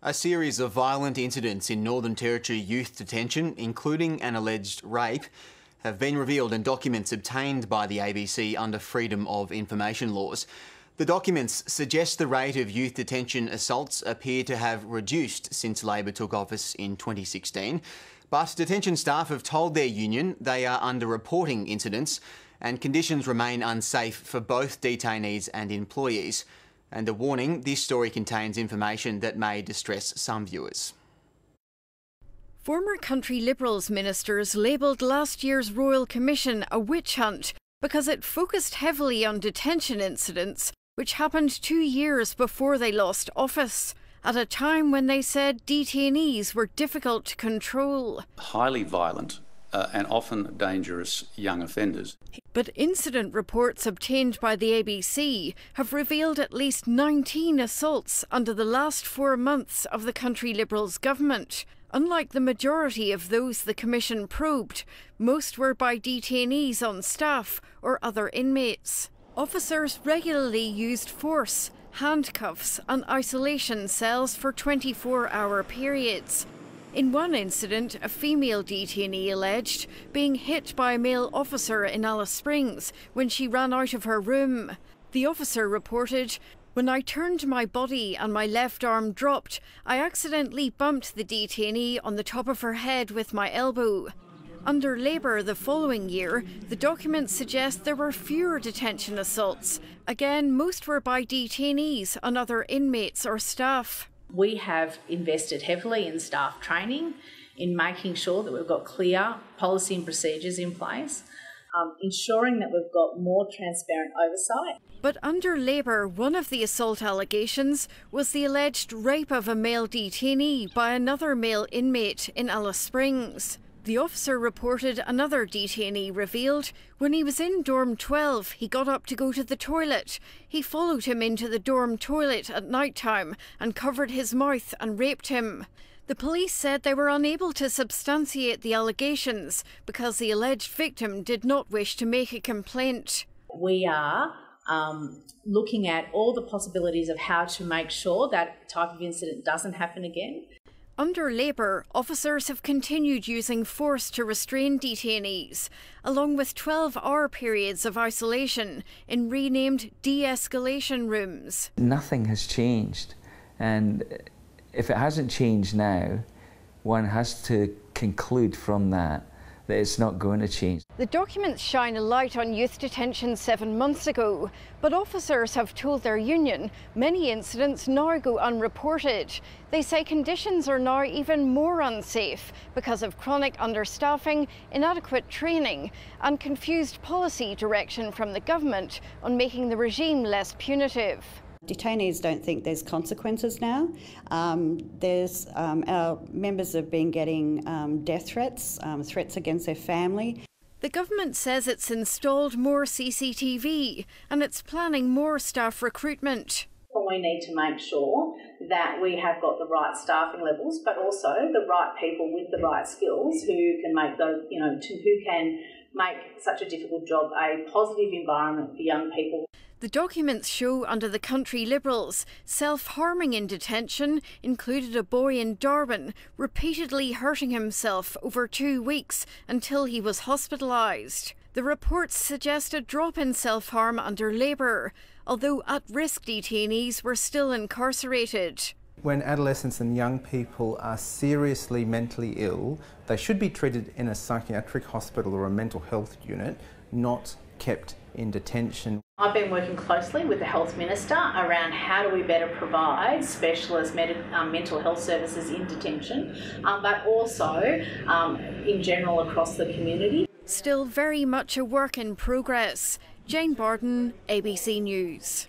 A series of violent incidents in Northern Territory youth detention, including an alleged rape, have been revealed in documents obtained by the ABC under Freedom of Information laws. The documents suggest the rate of youth detention assaults appear to have reduced since Labor took office in 2016. But detention staff have told their union they are underreporting incidents and conditions remain unsafe for both detainees and employees. And a warning, this story contains information that may distress some viewers. Former Country Liberals ministers labelled last year's Royal Commission a witch hunt because it focused heavily on detention incidents, which happened 2 years before they lost office, at a time when they said detainees were difficult to control. Highly violent and often dangerous young offenders. But incident reports obtained by the ABC have revealed at least 19 assaults under the last 4 months of the Country Liberals government. Unlike the majority of those the Commission probed, most were by detainees on staff or other inmates. Officers regularly used force, handcuffs and isolation cells for 24-hour periods. In one incident, a female detainee alleged being hit by a male officer in Alice Springs when she ran out of her room. The officer reported, "When I turned my body and my left arm dropped, I accidentally bumped the detainee on the top of her head with my elbow." Under Labor the following year, the documents suggest there were fewer detention assaults. Again, most were by detainees and other inmates or staff. We have invested heavily in staff training, in making sure that we've got clear policy and procedures in place, ensuring that we've got more transparent oversight. But under Labor, one of the assault allegations was the alleged rape of a male detainee by another male inmate in Alice Springs. The officer reported another detainee revealed when he was in dorm 12, he got up to go to the toilet. He followed him into the dorm toilet at night time and covered his mouth and raped him. The police said they were unable to substantiate the allegations because the alleged victim did not wish to make a complaint. We are looking at all the possibilities of how to make sure that type of incident doesn't happen again. Under Labor, officers have continued using force to restrain detainees, along with 12-hour periods of isolation in renamed de-escalation rooms. Nothing has changed, and if it hasn't changed now, one has to conclude from that it's not going to change. The documents shine a light on youth detention 7 months ago, but officers have told their union many incidents now go unreported. They say conditions are now even more unsafe because of chronic understaffing, inadequate training and confused policy direction from the government on making the regime less punitive. Detainees don't think there's consequences now. Our members have been getting death threats, threats against their family. The government says it's installed more CCTV and it's planning more staff recruitment. We need to make sure that we have got the right staffing levels, but also the right people with the right skills who can make those, who can make such a difficult job a positive environment for young people. The documents show under the Country Liberals, self-harming in detention included a boy in Darwin repeatedly hurting himself over 2 weeks until he was hospitalised. The reports suggest a drop in self-harm under Labor, although at-risk detainees were still incarcerated. When adolescents and young people are seriously mentally ill, they should be treated in a psychiatric hospital or a mental health unit, not kept in detention. I've been working closely with the Health Minister around how do we better provide specialist mental health services in detention, but also in general across the community. Still very much a work in progress. Jane Bardon, ABC News.